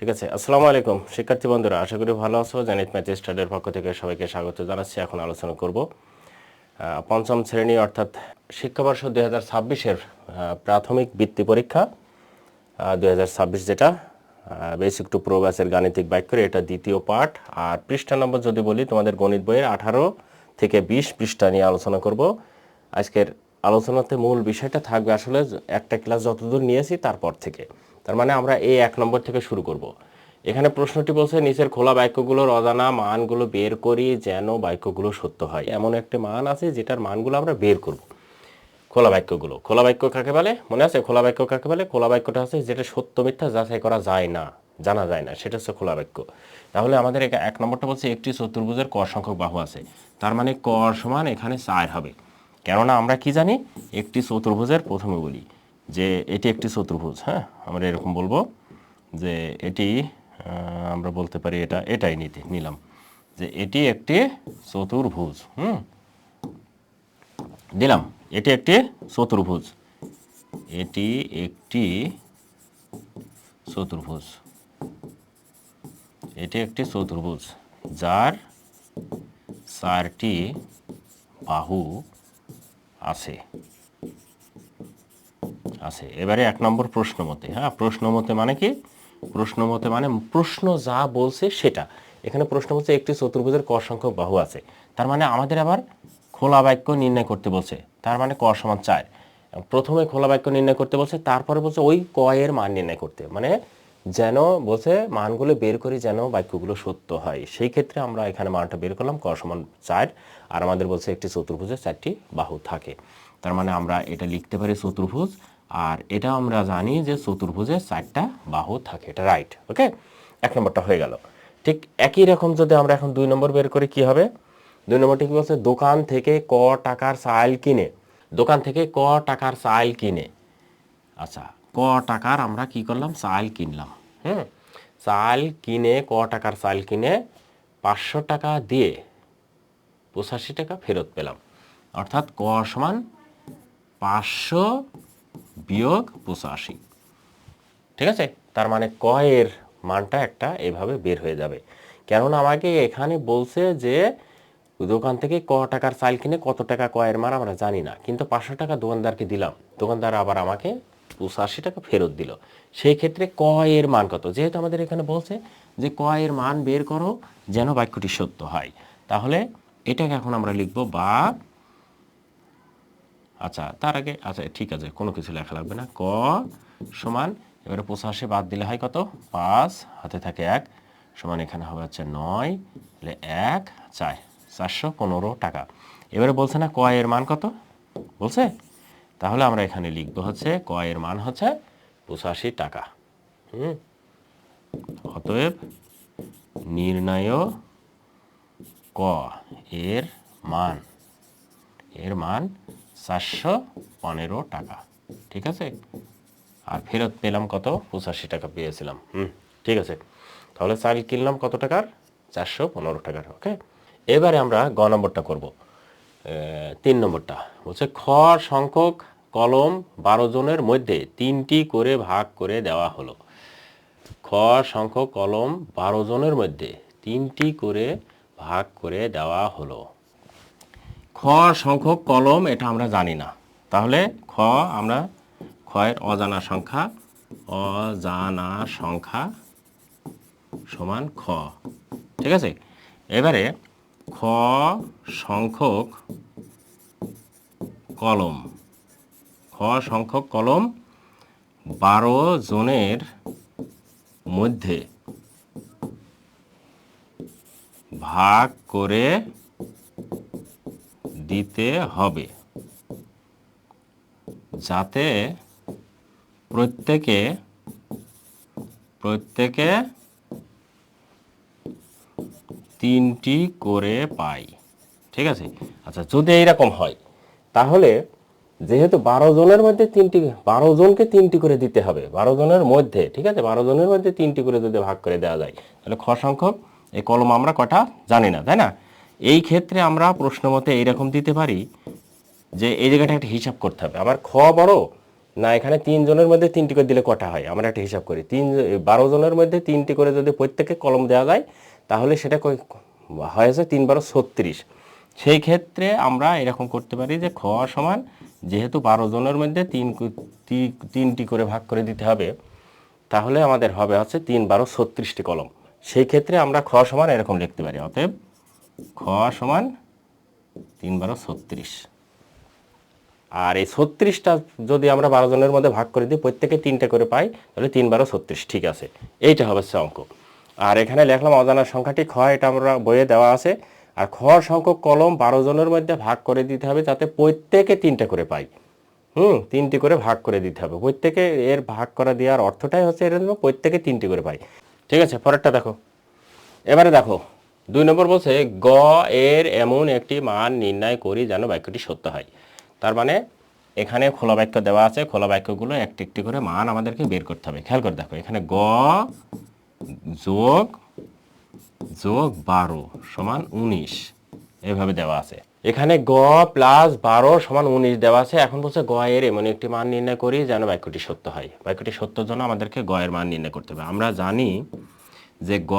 ঠিক আছে। আসসালামু আলাইকুম শিক্ষার্থী বন্ধুরা, আশা করি ভালো আছো। জেনিথ ম্যাথ স্টাডির পক্ষ থেকে সবাইকে স্বাগত জানাচ্ছি। এখন আলোচনা করব পঞ্চম শ্রেণী অর্থাৎ শিক্ষাবর্ষ 2026-এর প্রাথমিক বৃত্তি পরীক্ষা 2026, যেটা বেসিক টু প্রো ব্যাচের গাণিতিক বাক্যের এটা দ্বিতীয় পার্ট। আর পৃষ্ঠা নম্বর যদি বলি, তোমাদের গণিত বইয়ের 18 থেকে 20 পৃষ্ঠা নিয়ে আলোচনা করব। আজকের আলোচনাতে মূল বিষয়টা থাকবে আসলে একটা ক্লাস যতদূর নিয়েছি তারপর থেকে, তার মানে আমরা এই 1 নম্বর থেকে শুরু করব। এখানে প্রশ্নটি বলছে, নিচের খোলা বাক্যগুলোর অজানা মানগুলো বের করি যেন বাক্যগুলো সত্য হয়। এমন একটা মান আছে যেটার মানগুলো আমরা বের করব। খোলা বাক্যগুলো, খোলা বাক্য কাকে বলে মনে আছে? খোলা বাক্য কাকে বলে? খোলা বাক্যটা আছে যেটা সত্য মিথ্যা যাচাই করা যায় না, জানা যায় না, সেটা হচ্ছে খোলা বাক্য। তাহলে আমাদের 1 নম্বরটা বলছে একটি চতুর্ভুজের ক সংখ্যক বাহু আছে, তার মানে ক সমান এখানে 4 হবে। কেননা আমরা কি জানি, একটি চতুর্ভুজের প্রথমে বলি যে এটি একটি চতুর্ভুজ। হ্যাঁ, আমরা এরকম বলবো যে এটি, আমরা বলতে পারি এটাই নিলাম যে এটি একটি চতুর্ভুজ। দিলাম এটি একটি চতুর্ভুজ, এটি একটি চতুর্ভুজ, এটি একটি চতুর্ভুজ যার 4টি বাহু আছে। এবারে 1 নম্বর প্রশ্ন মতে। হ্যাঁ, প্রশ্ন মতে মানে কি? প্রশ্ন মতে মানে প্রশ্ন যা বলছে সেটা। এখানে প্রশ্ন বলছে একটি চতুর্ভুজের ক সংখ্যক বাহু আছে, তার মানে আমাদের আবার খোলা বাক্য নির্ণয় করতে বলছে, তার মানে ক সমান 4। প্রথমে খোলা বাক্য নির্ণয় করতে বলছে, তারপরে বলছে ওই ক এর মান নির্ণয় করতে, মানে যেন বলছে মানগুলো বের করি যেন বাক্যগুলো সত্য হয়। সেই ক্ষেত্রে আমরা এখানে মানটা বের করলাম, ক সমান 4। আর আমাদের বলছে একটি চতুর্ভুজের 4টি বাহু থাকে, তার মানে আমরা এটা লিখতে পারি চতুর্ভুজ। আর এটা আমরা জানি যে চতুর্ভুজের 4টা বাহু থাকে, এটা রাইট। ওকে, 1 নম্বরটা হয়ে গেল। ঠিক একই রকম যদি আমরা এখন 2 নম্বর বের করি, কি হবে? 2 নম্বরটি কি বলছে? দোকান থেকে ক টাকার চাল কিনে, দোকান থেকে ক টাকার চাল কিনে, আচ্ছা ক টাকার আমরা কি করলাম? চাল কিনলাম। চাল কিনে, ক টাকার চাল কিনে 500 টাকা দিয়ে 85 টাকা ফেরত পেলাম। অর্থাৎ ক সমান 500 বিয়োগ 85। ঠিক আছে, তার মানে ক এর মানটা একটা এভাবে বের হয়ে যাবে। কেননা আমাকে এখানে বলছে যে দোকান থেকে ক টাকার চাল কিনে কত টাকা ক এর মান আমরা জানি না, কিন্তু 500 টাকা দোকানদারকে দিলাম, দোকানদার আবার আমাকে 85 টাকা ফেরত দিল। সেই ক্ষেত্রে ক এর মান কত? যেহেতু আমাদের এখানে বলছে যে ক এর মান বের করো যেন বাক্যটি সত্য হয়, তাহলে এটাকে এখন আমরা লিখব বা, আচ্ছা তার আগে, আচ্ছা ঠিক আছে, কোনো কিছু লেখা লাগবে না। ক সমান, এবারে 85 বাদ দিলে হয় কত? 5, হাতে থাকে 1, সমান এখানে হবে হচ্ছে 9, তাহলে 1 4, 415 টাকা। এবারে বলছে না ক এর মান কত বলছে, তাহলে আমরা এখানে লিখব হচ্ছে ক এর মান হচ্ছে 85 টাকা। অতএব নির্ণয় ক এর মান 415 টাকা। ঠিক আছে, আর ফেরত পেলাম কত? 85 টাকা পেয়েছিলাম। ঠিক আছে, তাহলে চাল কিনলাম কত টাকার? 415 টাকার। ওকে, এবারে আমরা গ নম্বরটা করব। 3 নম্বরটা বলছে খ সংখ্যক কলম 12 জনের মধ্যে 3টি করে ভাগ করে দেওয়া হলো। খ সংখ্যক কলম 12 জনের মধ্যে 3টি করে ভাগ করে দেওয়া হলো। খ সংখ্যক কলম এটা আমরা জানি না, তাহলে খ আমরা এর অজানা সংখ্যা, অজানা সংখ্যা সমান খ। ঠিক আছে, এবারে খ সংখ্যক কলম, খ সংখ্যক কলম 12 জনের মধ্যে ভাগ করে দিতে হবে যাতে প্রত্যেকে 3টি করে পায়। ঠিক আছে, আচ্ছা যদি এইরকম হয় তাহলে যেহেতু 12 জনের মধ্যে 12 জনকে 3টি করে দিতে হবে, 12 জনের মধ্যে, ঠিক আছে, 12 জনের মধ্যে 3টি করে যদি ভাগ করে দেওয়া যায়, তাহলে খ সংখ্যক এই কলম আমরা কটা জানি না, তাই না? এই ক্ষেত্রে আমরা প্রশ্ন মতে এইরকম দিতে পারি যে এই জায়গাটা একটা হিসাব করতে হবে, আমার খ বড় না, এখানে 3 জনের মধ্যে 3টি করে দিলে কটা হয় আমরা একটা হিসাব করি। 12 জনের মধ্যে 3টি করে যদি প্রত্যেককে কলম দেওয়া যায় তাহলে সেটা হয়েছে 3 12 36। সেই ক্ষেত্রে আমরা এরকম করতে পারি যে খ সমান, যেহেতু 12 জনের মধ্যে 3টি করে ভাগ করে দিতে হবে, তাহলে আমাদের হবে হচ্ছে 3 12 36টি কলম। সেই ক্ষেত্রে আমরা খ সমান এরকম লিখতে পারি, অতএব খ সমান 3 12 36। আর এই 36টা যদি আমরা 12 জনের মধ্যে ভাগ করে দিই, প্রত্যেকে 3টে করে পাই, তাহলে 3 12 36। ঠিক আছে, এইটা হবে অঙ্ক। আর এখানে লিখলাম অজানা সংখ্যাটি খ, এটা আমরা বইয়ে দেওয়া আছে। আর খ সংখ্যক কলম 12 জনের মধ্যে ভাগ করে দিতে হবে যাতে প্রত্যেকে 3টে করে পাই। 3টি করে ভাগ করে দিতে হবে প্রত্যেকে। এর ভাগ করা দেওয়ার অর্থটাই হচ্ছে এর প্রত্যেকে 3টি করে পাই। ঠিক আছে, পরেরটা দেখো। এবারে দেখো 2 নম্বর বলছে গ এর এমন একটি মান নির্ণয় করি যেন বাক্যটি সত্য হয়। তার মানে এখানে খোলা বাক্য দেওয়া আছে, খোলা বাক্যগুলো একটি একটি করে মান আমাদেরকে বের করতে হবে। খেয়াল করে দেখো, এখানে গ যোগ 12 সমান 19 এভাবে দেওয়া আছে। এখানে গ প্লাস 12 সমান 19 দেওয়া আছে। এখন বলছে গ এর এমন একটি মান নির্ণয় করি যেন বাক্যটি সত্য হয়। বাক্যটি সত্যর জন্য আমাদেরকে গ এর মান নির্ণয় করতে হবে। আমরা জানি যে গ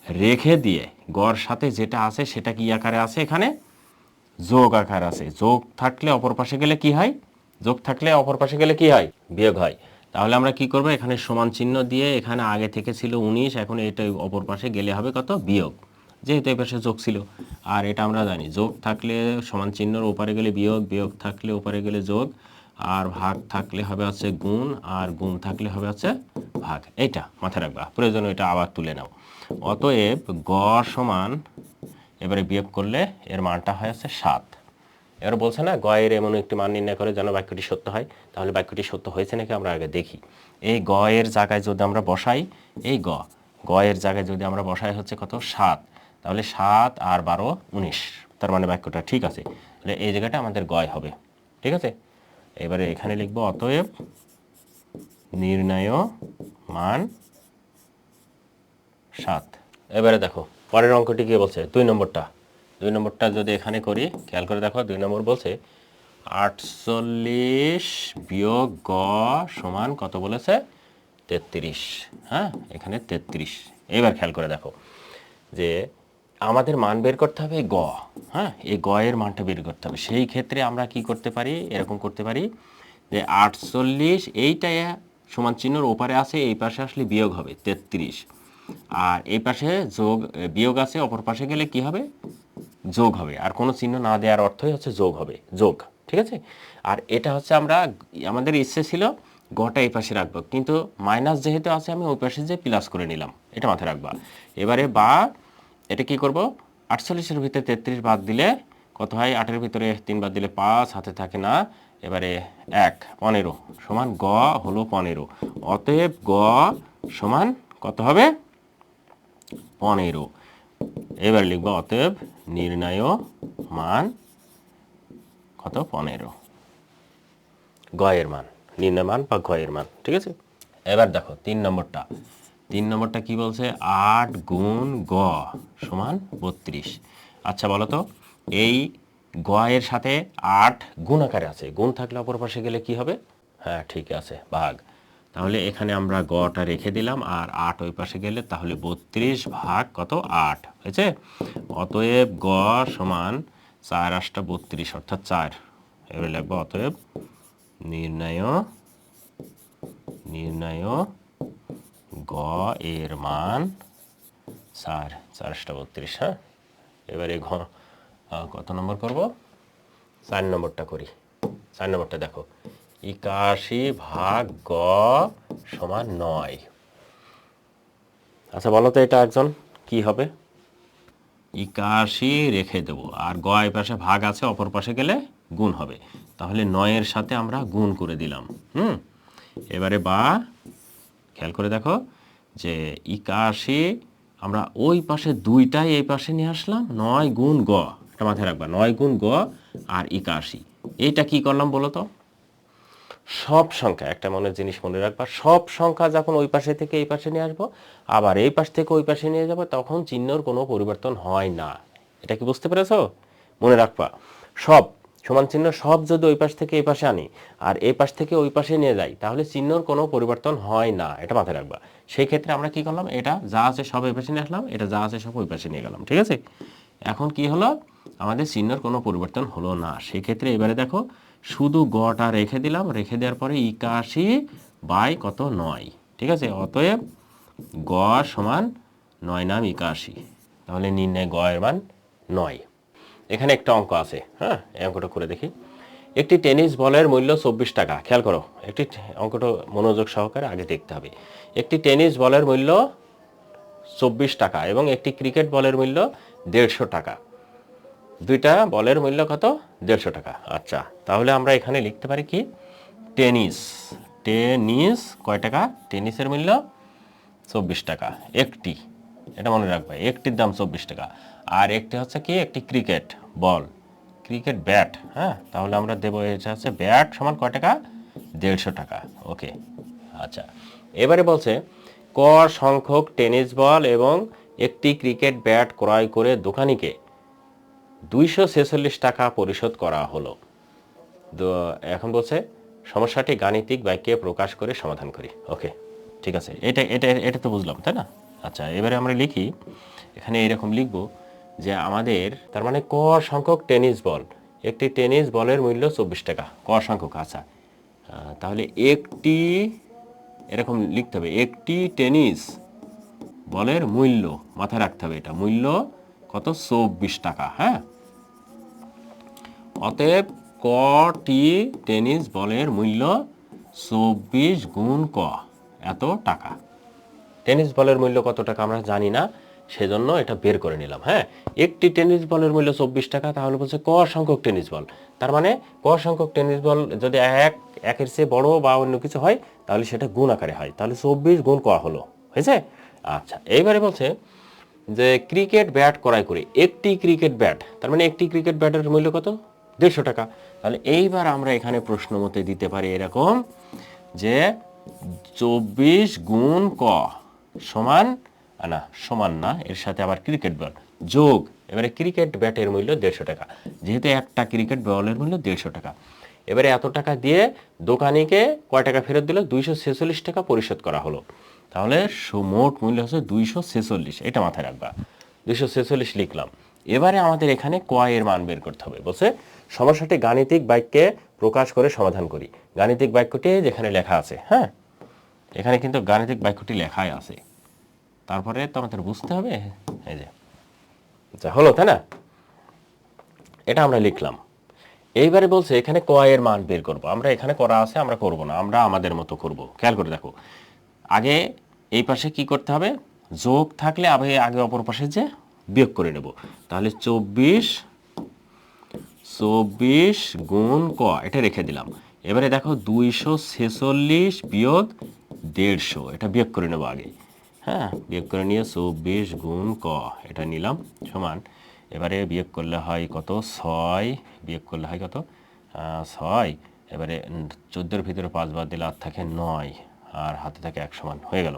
রেখে দিয়ে গড় সাথে যেটা আছে সেটা কি আকারে আছে, এখানে যোগ আকার আছে। যোগ থাকলে অপর পাশে গেলে কি হয়, যোগ থাকলে অপর পাশে গেলে কি হয়, বিয়োগ হয়। তাহলে আমরা কি করব, এখানে সমান চিহ্ন দিয়ে, এখানে আগে থেকে ছিল 19, এখন এটা অপর পাশে গেলে হবে কত, বিয়োগ, যেহেতু এই পাশে যোগ ছিল। আর এটা আমরা জানি যোগ থাকলে সমান চিহ্নর ওপারে গেলে বিয়োগ, বিয়োগ থাকলে ওপারে গেলে যোগ, আর ভাগ থাকলে হবে হচ্ছে গুণ, আর গুণ থাকলে হবে হচ্ছে ভাগ। এইটা মাথায় রাখবা, প্রয়োজন এটা আবার তুলে নাও। অতএব গ সমান, এবারে বিয়োগ করলে এর মানটা হয় হচ্ছে 7। এবার বলছে না গ এর এমন একটি মান নির্ণয় করে যেন বাক্যটি সত্য হয়। তাহলে বাক্যটি সত্য হয়েছে নাকি আমরা আগে দেখি। এই গ এর জায়গায় যদি আমরা বসাই, এই গ এর জায়গায় যদি আমরা বসাই হচ্ছে কত, 7, তাহলে 7 আর 12 19, তার মানে বাক্যটা ঠিক আছে। তাহলে এই জায়গাটা আমাদের গ হবে। ঠিক আছে, এবারে এখানে লিখব অতএব নির্ণয় মান 7। এবারে দেখো পরের অঙ্কটি কি বলছে, 2 নম্বরটা যদি এখানে করি, খেয়াল করে দেখো 2 নম্বর বলছে 48 বিয়োগ গ সমান কত বলেছে, 33। হ্যাঁ, এখানে 33। এবার খেয়াল করে দেখো যে আমাদের মান বের করতে হবে গ। হ্যাঁ, এই গ এর মানটা বের করতে হবে। সেই ক্ষেত্রে আমরা কি করতে পারি, এরকম করতে পারি যে 48 এইটা সমান চিহ্নর ওপারে আছে, এই পাশে আসলে বিয়োগ হবে 33, আর এই পাশে যোগ বিয়োগ আছে, অপর পাশে গেলে কি হবে, যোগ হবে। আর কোনো চিহ্ন না দেওয়ার অর্থই হচ্ছে যোগ হবে, যোগ। ঠিক আছে, আর এটা হচ্ছে আমরা, আমাদের ইচ্ছে ছিল গটা এই পাশে রাখবো, কিন্তু মাইনাস যেহেতু আছে আমি ওই পাশে যে প্লাস করে নিলাম, এটা মাথায় রাখবা। এবারে বা এটা কি করব, 48-এর ভিতরে 33 বাদ দিলে কত হয়, 8-এর ভিতরে 3 বাদ দিলে 5, হাতে থাকে না। এবারে 1 15 সমান গ হলো 15। অতএব গ সমান কত হবে, 15। এবার লিখব অতএব নির্ণয় মান কত, 15। গ এর মান, নির্ণয় মান বা গ এর মান। ঠিক আছে, এবার দেখো 3 নম্বরটা কি বলছে, 8 গুণ গ সমান 32। আচ্ছা বলো তো, এই গ এর সাথে 8 গুণ আকারে আছে, গুণ থাকলে অপর পাশে গেলে কি হবে, হ্যাঁ ঠিক আছে, ভাগ। তাহলে এখানে আমরা গটা রেখে দিলাম, আর 8 ওই পাশে গেলে তাহলে 32 ভাগ কত, 8 হয়েছে। অতএব গ সমান 4 8 32 অর্থাৎ 4। এবার লিখবো অতএব নির্ণয় গ এর মান 4 4 32। হ্যাঁ, এবারে কত নম্বর করব, 4 নম্বরটা করি। 4 নম্বরটা দেখো 81 ভাগ গ সমান 9। আচ্ছা বলো তো এটা একজন কি হবে, 81 রেখে দেবো, আর গ এই পাশে ভাগ আছে, অপর পাশে গেলে গুণ হবে। তাহলে 9-এর সাথে আমরা গুণ করে দিলাম। এবারে বা খেয়াল করে দেখো যে 81 আমরা ওই পাশে 2টাই এই পাশে নিয়ে আসলাম, 9 গুণ গ, এটা মাথায় রাখবা, 9 গুণ গ আর 81। এইটা কি করলাম বলো তো, সব সংখ্যা, একটা মনের জিনিস মনে রাখবা, সব সংখ্যা যখন ওই পাশে থেকে এই পাশে নিয়ে আসবো, আবার এই পাশ থেকে ওই পাশে নিয়ে যাবো, তখন চিহ্নর কোনো পরিবর্তন হয় না। এটা কি বুঝতে পেরেছো, মনে রাখবা। সব সমান চিহ্ন সব যদি ওই পাশ থেকে এই পাশে আনি আর এই পাশ থেকে ওই পাশে নিয়ে যাই তাহলে চিহ্নর কোনো পরিবর্তন হয় না, এটা মাথায় রাখবা। সেই ক্ষেত্রে আমরা কি করলাম, এটা যা আছে সব এই পাশে নিয়ে আসলাম, এটা যা আছে সব ওই পাশে নিয়ে গেলাম, ঠিক আছে। এখন কি হলো, আমাদের চিহ্নর কোনো পরিবর্তন হলো না। সেই ক্ষেত্রে এবারে দেখো শুধু গটা রেখে দিলাম, রেখে দেওয়ার পরে 81 কত 9, ঠিক আছে। অতএব গ সমান 9 নাম 81, তাহলে নির্ণয় গ এর মান 9। এখানে একটা অঙ্ক আছে, হ্যাঁ, এই অঙ্কটা করে দেখি। একটি টেনিস বলের মূল্য 24 টাকা। খেয়াল করো, একটি অঙ্কটা মনোযোগ সহকারে আগে দেখতে হবে। একটি টেনিস বলের মূল্য 24 টাকা এবং একটি ক্রিকেট বলের মূল্য 150 টাকা। দুইটা বলের মূল্য কত, 150 টাকা। আচ্ছা, তাহলে আমরা এখানে লিখতে পারি কি, টেনিস টেনিস কয় টাকা, টেনিসের মূল্য 24 টাকা একটি, এটা মনে রাখবে, একটির দাম 24 টাকা। আর একটি হচ্ছে কি, একটি ক্রিকেট বল, ক্রিকেট ব্যাট, হ্যাঁ, তাহলে আমরা দেবো এটা হচ্ছে ব্যাট সমান কয় টাকা, 150 টাকা। ওকে, আচ্ছা, এবারে বলছে ক সংখ্যক টেনিস বল এবং একটি ক্রিকেট ব্যাট ক্রয় করে দোকানিকে 246 টাকা পরিশোধ করা হলো। এখন বলছে সমস্যাটি গাণিতিক বাক্যে প্রকাশ করে সমাধান করি। ওকে, ঠিক আছে, এটা এটা এটা তো বুঝলাম, তাই না। আচ্ছা, এবারে আমরা লিখি, এখানে এরকম লিখব যে আমাদের তার মানে ক সংখ্যক টেনিস বল, একটি টেনিস বলের মূল্য 24 টাকা, ক সংখ্যক। আচ্ছা, তাহলে একটি, এরকম লিখতে হবে, একটি টেনিস বলের মূল্য, মাথায় রাখতে হবে এটা মূল্য কত, 24 টাকা, হ্যাঁ। অতএব কটি টেনিস বলের মূল্য 24 গুণ ক, এত টাকা। টেনিস বলের মূল্য কত টাকা আমরা জানি না, সেজন্য এটা বের করে নিলাম, হ্যাঁ। একটি টেনিস বলের মূল্য 24 টাকা, তাহলে বলছে ক সংখ্যক টেনিস বল, তার মানে ক সংখ্যক টেনিস বল যদি একের চেয়ে বড় বা অন্য কিছু হয় তাহলে সেটা গুণ আকারে হয়, তাহলে 24 গুণ ক হলো, হয়েছে। আচ্ছা, এইবারে বলছে যে ক্রিকেট ব্যাট ক্রয় করে, একটি ক্রিকেট ব্যাট, তার মানে একটি ক্রিকেট ব্যাটের মূল্য কত, 150 টাকা। তাহলে এইবার আমরা এখানে প্রশ্ন মতে দিতে পারি এরকম যে 24 গুণ ক সমান, না সমান না, এর সাথে আবার ক্রিকেট বল যোগ, এবারে ক্রিকেট ব্যাটের মূল্য 150 টাকা, যেহেতু একটা ক্রিকেট বলের মূল্য 150 টাকা। এবারে এত টাকা দিয়ে দোকানিকে কয় টাকা ফেরত দিল, 246 টাকা পরিশোধ করা হলো। তাহলে মোট মূল্য হচ্ছে 246, এটা মাথায় রাখবা, 246 লিখলাম। এবারে আমাদের এখানে ক এর মান বের করতে হবে। বলছে সমস্যাটি গাণিতিক বাক্যে প্রকাশ করে সমাধান করি। গাণিতিক বাক্যটি যেখানে লেখা আছে, হ্যাঁ, এখানে কিন্তু গাণিতিক বাক্যটি লেখাই আছে, তারপরে তো আমাদের বুঝতে হবে, এই যে আচ্ছা হলো, তাই না, এটা আমরা লিখলাম। এইবারে বলছে এখানে ক এর মান বের করব। আমরা এখানে করা আছে, আমরা করব না, আমরা আমাদের মতো করব। খেয়াল করে দেখো, আগে এই পাশে কি করতে হবে, যোগ থাকলে আগে অপর পাশে যে বিয়োগ করে নেব। তাহলে 24 গুণ ক, এটা রেখে দিলাম। এবারে দেখো 246 বিয়োগ 150, এটা বিয়োগ করে নেব আগে, হ্যাঁ, বিয়োগ করে নিয়ে 24 গুণ ক এটা নিলাম সমান, এবারে বিয়োগ করলে হয় কত, 6, বিয়োগ করলে হয় কত, 6, এবারে 14-এর ভিতরে 5 বাদ দিলে আর থাকে 9, আর হাতে থাকে 1 সমান হয়ে গেল।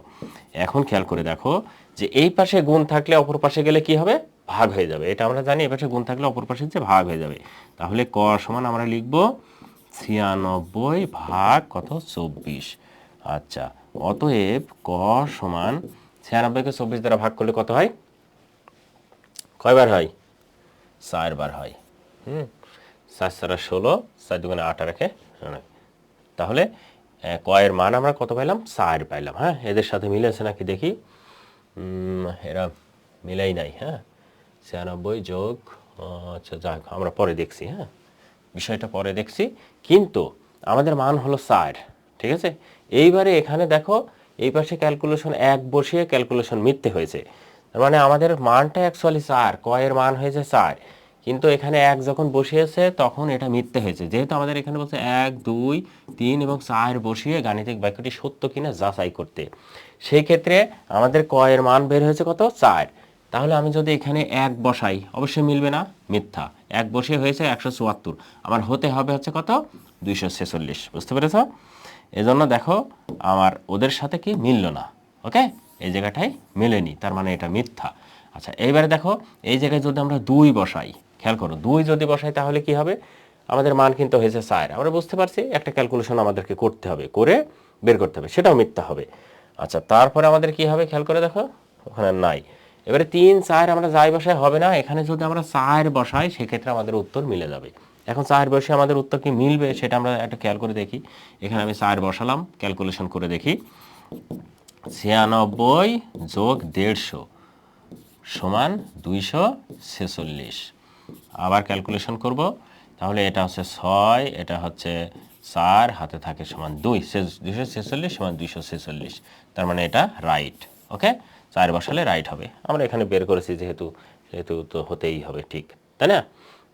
এখন খেয়াল করে দেখো যে এই পাশে গুণ থাকলে অপর পাশে গেলে কি হবে, ভাগ হয়ে যাবে, এটা আমরা জানি, এই পাশে গুণ থাকলে অপর পাশে যে ভাগ হয়ে যাবে। তাহলে ক সমান আমরা লিখব 96 ভাগ কত, 24। আচ্ছা, অতএব ক সমান 96-কে 24 দ্বারা ভাগ করলে কত হয়, কয়বার হয়, 4 বার হয়। 4 4 16, 4 2 8 রাখে। তাহলে ক এর মান আমরা কত পাইলাম, 4 পাইলাম, হ্যাঁ। এদের সাথে মিলেছে নাকি দেখি, এরা মিলাই নাই, হ্যাঁ। 96 যোগ, আচ্ছা যাক, আমরা পরে দেখছি, হ্যাঁ, বিষয়টা পরে দেখছি, কিন্তু আমাদের মান হলো 4, ঠিক আছে। এইবারে এখানে দেখো এই পাশে ক্যালকুলেশন 1 বসিয়ে ক্যালকুলেশন মিথ্যে হয়েছে, তার মানে আমাদের মানটা অ্যাকচুয়ালি 4, ক এর মান হয়েছে 4, কিন্তু এখানে 1 যখন বসিয়েছে তখন এটা মিথ্যে হয়েছে, যেহেতু আমাদের এখানে বলছে 1 2 3 এবং 4 বসিয়ে গাণিতিক বাক্যটি সত্য কিনা যাচাই করতে। সেই ক্ষেত্রে আমাদের ক এর মান বের হয়েছে কত, 4। তাহলে আমি যদি এখানে 1 বসাই, অবশ্যই মিলবে না, মিথ্যা, 1 বসিয়ে হয়েছে 174, আমার হতে হবে হচ্ছে কত, 246, বুঝতে পেরেছ। এজন্য দেখো আমার ওদের সাথে কি মিলল না, ওকে, এই জায়গাটায় মেলেনি, তার মানে এটা মিথ্যা। আচ্ছা, এইবারে দেখো এই জায়গায় যদি আমরা 2 বসাই, খেয়াল করো 2 যদি বসাই তাহলে কি হবে, আমাদের মান কিন্তু হয়েছে 4। আমরা বুঝতে পারছি একটা ক্যালকুলেশন আমাদেরকে করতে হবে, করে বের করতে হবে, সেটাও মিথ্যা হবে। আচ্ছা, তারপরে আমাদের কি হবে খেয়াল করে দেখো, ওখানে নাই। এবারে 3 4 আমরা যাই বসাই হবে না, এখানে যদি আমরা 4 বসাই সেক্ষেত্রে আমাদের উত্তর মিলে যাবে। এখন 4 বসে আমাদের উত্তর কি মিলবে সেটা আমরা একটা খেয়াল করে দেখি। এখানে আমি 4 বসালাম, ক্যালকুলেশন করে দেখি। 96 যোগ 150 সমান 246। আবার ক্যালকুলেশন করব, তাহলে এটা হচ্ছে 6, এটা হচ্ছে 4, হাতে থাকে সমান 2, 246 সমান 246। তার মানে এটা রাইট। ওকে, 4 বসালে রাইট হবে। আমরা এখানে বের করেছি যেহেতু, সেহেতু তো হতেই হবে, ঠিক তাই না?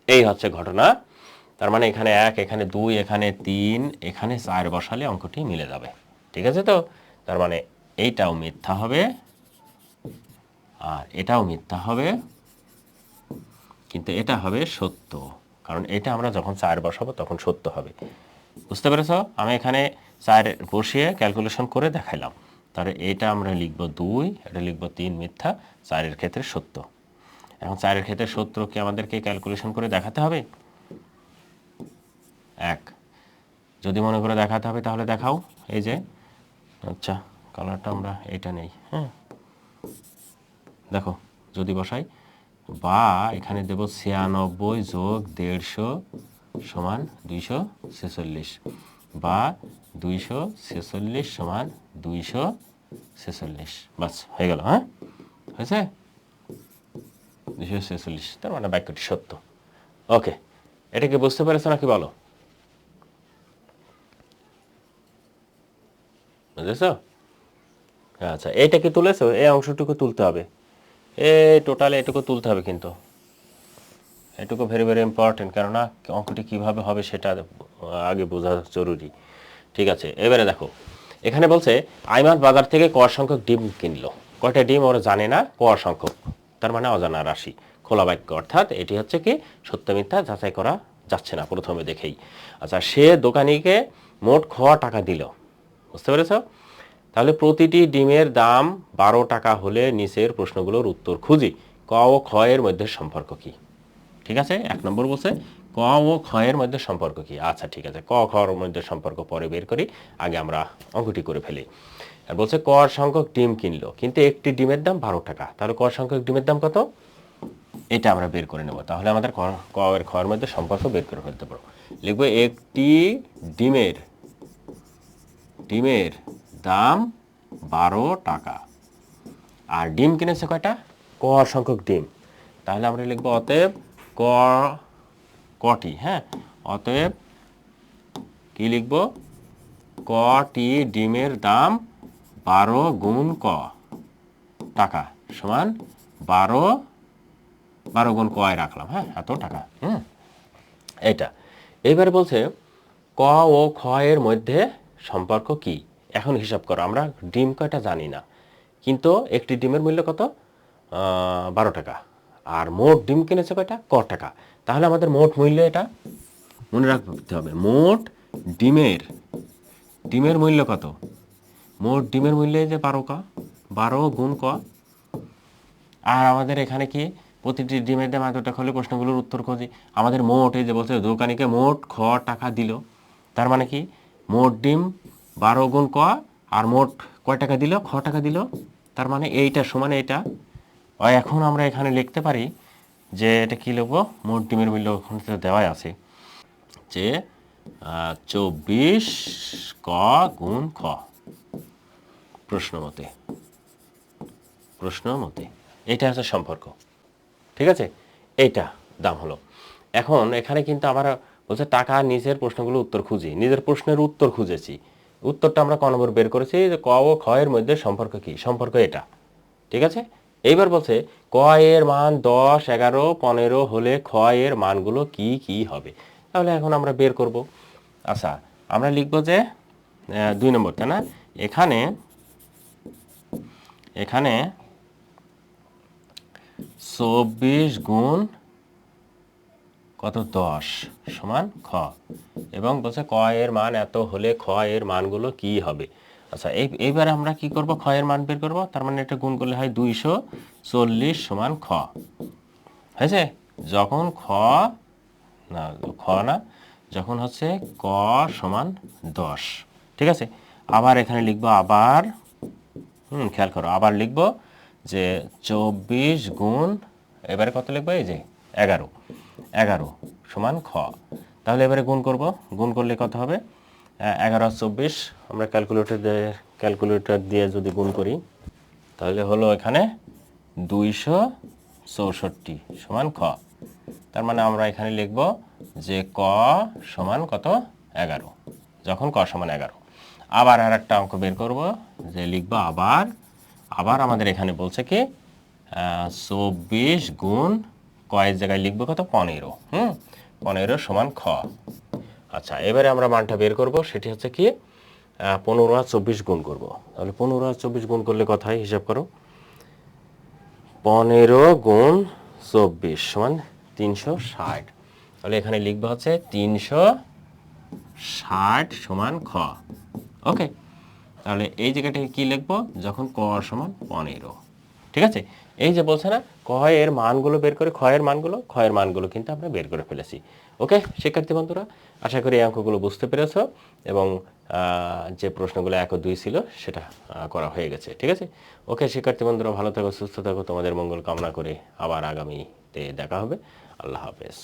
এই হচ্ছে ঘটনা। তার মানে এখানে 1, এখানে 2, এখানে 3, এখানে 4 বসালে অঙ্কটি মিলে যাবে। ঠিক আছে তো? তার মানে এইটাও মিথ্যা হবে আর এটাও মিথ্যা হবে, কিন্তু এটা হবে সত্য, কারণ এটা আমরা যখন 4 বসাবো তখন সত্য হবে। বুঝতে পেরেছ? আমি এখানে 4 বসিয়ে ক্যালকুলেশন করে দেখাইলাম। তাহলে এটা আমরা লিখব 2, এটা লিখব 3 মিথ্যা, 4-এর ক্ষেত্রে সত্য। এখন 4-এর ক্ষেত্রে সত্য কি আমাদেরকে ক্যালকুলেশন করে দেখাতে হবে? 1 যদি মনে করে দেখাতে হবে তাহলে দেখাও। এই যে, আচ্ছা কালারটা আমরা এটা নেই, হ্যাঁ দেখো, যদি বসাই বা এখানে দেব 96 যোগ 150 সমান 246 বা 246 সমান 246। বাস হয়ে গেল। হ্যাঁ হয়েছে 246, তার মানে বাক্যটি সত্য। ওকে, এটাকে বুঝতে পেরেছো নাকি বলো? বুঝেছ? আচ্ছা, এইটা কি তুলেছো? এই অংশটুকু তুলতে হবে, এই টোটাল এটুকু তুলতে হবে, কিন্তু এটুকু ভেরি ভেরি ইম্পর্টেন্ট, কেননা অঙ্কটি কীভাবে হবে সেটা আগে বোঝা জরুরি। ঠিক আছে, এবারে দেখো এখানে বলছে আইমান বাজার থেকে ক সংখ্যক ডিম কিনলো। কয়টা ডিম ওরা জানে না, ক সংখ্যক, তার মানে অজানা রাশি, খোলা বাক্য, অর্থাৎ এটি হচ্ছে কি সত্য মিথ্যা যাচাই করা যাচ্ছে না প্রথমে দেখেই। আচ্ছা, সে দোকানিকে মোট খ টাকা দিল। বুঝতে পেরেছ? তাহলে প্রতিটি ডিমের দাম 12 টাকা হলে নিচের প্রশ্নগুলোর উত্তর খুঁজি। ক ও খ এর মধ্যে সম্পর্ক কি? ঠিক আছে, 1 নম্বর বলছে ক ও খ এর মধ্যে সম্পর্ক কি। আচ্ছা ঠিক আছে, ক খ এর মধ্যে সম্পর্ক পরে বের করি, আগে আমরা অঙ্কটি করে ফেলি। আর বলছে ক সংখ্যক ডিম কিনলো, কিন্তু একটি ডিমের দাম 12 টাকা। তাহলে ক সংখ্যক ডিমের দাম কত? এটা আমরা বের করে নেব। তাহলে আমাদের ক এর খ এর মধ্যে সম্পর্ক বের করে ফেলতে পারবো। লিখবো একটি ডিমের দাম 12 টাকা, আর ডিম কিনেছে কয়টা? ক সংখ্যক ডিম। তাহলে আমরা লিখবো অতএব কটি, হ্যাঁ অতএব কি লিখব? কটি ডিমের দাম 12 গুণ ক টাকা সমান 12 গুণ কয় রাখলাম, হ্যাঁ এত টাকা। এইটা এইবারে বলছে ক ও খ এর মধ্যে সম্পর্ক কি। এখন হিসাব করো, আমরা ডিম কয়টা জানি না, কিন্তু একটি ডিমের মূল্য কত? 12 টাকা, আর মোট ডিম কিনেছে কয়টা? ক টাকা। তাহলে আমাদের মোট মূল্য এটা মনে রাখতে হবে, মোট ডিমের মূল্য কত? মোট ডিমের মূল্য যে 12 গুণ ক। আর আমাদের এখানে কি প্রতিটি ডিমের দাম এতটা হলে প্রশ্নগুলোর উত্তর খুঁজি। আমাদের মোট, এই যে বলছে দোকানিকে মোট খ টাকা দিল, তার মানে কি মোট ডিম 12 গুণ ক, আর মোট কয় টাকা দিল? খ টাকা দিল। তার মানে এইটা সমান এইটা। এখন আমরা এখানে লিখতে পারি যে এটা কি লিখবো, মোট ডিমের মূল্য ওখানে দেওয়াই আছে যে 24 ক গুণ খ, প্রশ্ন মতে এটা হচ্ছে সম্পর্ক। ঠিক আছে, এইটা দাম হলো। এখন এখানে কিন্তু আমরা বলছে টাকা নিচের প্রশ্নগুলো উত্তর খুঁজি, নিজের প্রশ্নের উত্তর খুঁজেছি, উত্তরটা আমরা ক নম্বর বের করেছি যে ক ও খ এর মধ্যে সম্পর্ক কি, সম্পর্ক এটা। ঠিক আছে, এইবার বলছে ক এর মান 10, 11, 15 হলে খ এর মানগুলো কি কি হবে। তাহলে এখন আমরা বের করব। আচ্ছা, আমরা লিখব যে 2 নম্বর, তাই না? এখানে 24 গুণ কত 10 সমান খ, এবং বলছে ক এর মান এত হলে খ এর মানগুলো কি হবে। আচ্ছা, এইবার আমরা কি করব, খ এর মান বের করব। তার মানে এটা গুণ করলে হয় 240 সমান খ। হয়েছে? যখন খ না যখন হচ্ছে ক সমান 10, ঠিক আছে। আবার এখানে লিখবো আবার খেয়াল করো, আবার লিখবো যে 24 গুণ, এবারে কত লিখবো, এই যে 11, 11 সমান খ। তাহলে এবারে গুণ করব, গুণ করলে কত হবে, 11 আর 24, আমরা ক্যালকুলেটর দিয়ে যদি গুণ করি তাহলে হলো এখানে 264 সমান খ। তার মানে আমরা এখানে লিখব যে ক সমান কত, 11, যখন ক সমান 11। আবার আর একটা অঙ্ক বের করব, যে লিখব আবার, আবার আমাদের এখানে বলছে কি 24 গুণ কয়ের জায়গায় লিখবো কত, 15, 15 সমান খ। আচ্ছা, এবারে আমরা মানটা বের করব, সেটি হচ্ছে কি 15 আর 24 গুণ করব। তাহলে 15 আর 24 গুণ করলে কত হয়, হিসাব করো, 15 গুণ 24 সমান 360। তাহলে এখানে লিখবো হচ্ছে 360 সমান খ। ওকে, তাহলে এই জায়গাটাকে কি লিখবো, যখন ক সমান 15, ঠিক আছে। এই যে বলছে না ক এর মানগুলো বের করে, খ এর মানগুলো কিন্তু আমরা বের করে ফেলেছি। ওকে শিক্ষার্থী বন্ধুরা, আশা করি এই অঙ্কগুলো বুঝতে পেরেছো এবং যে প্রশ্নগুলো 1 ও 2 ছিল সেটা করা হয়ে গেছে, ঠিক আছে। ওকে শিক্ষার্থী বন্ধুরা, ভালো থাকো, সুস্থ থাকো, তোমাদের মঙ্গল কামনা করে আবার আগামীতে দেখা হবে। আল্লাহ হাফেজ।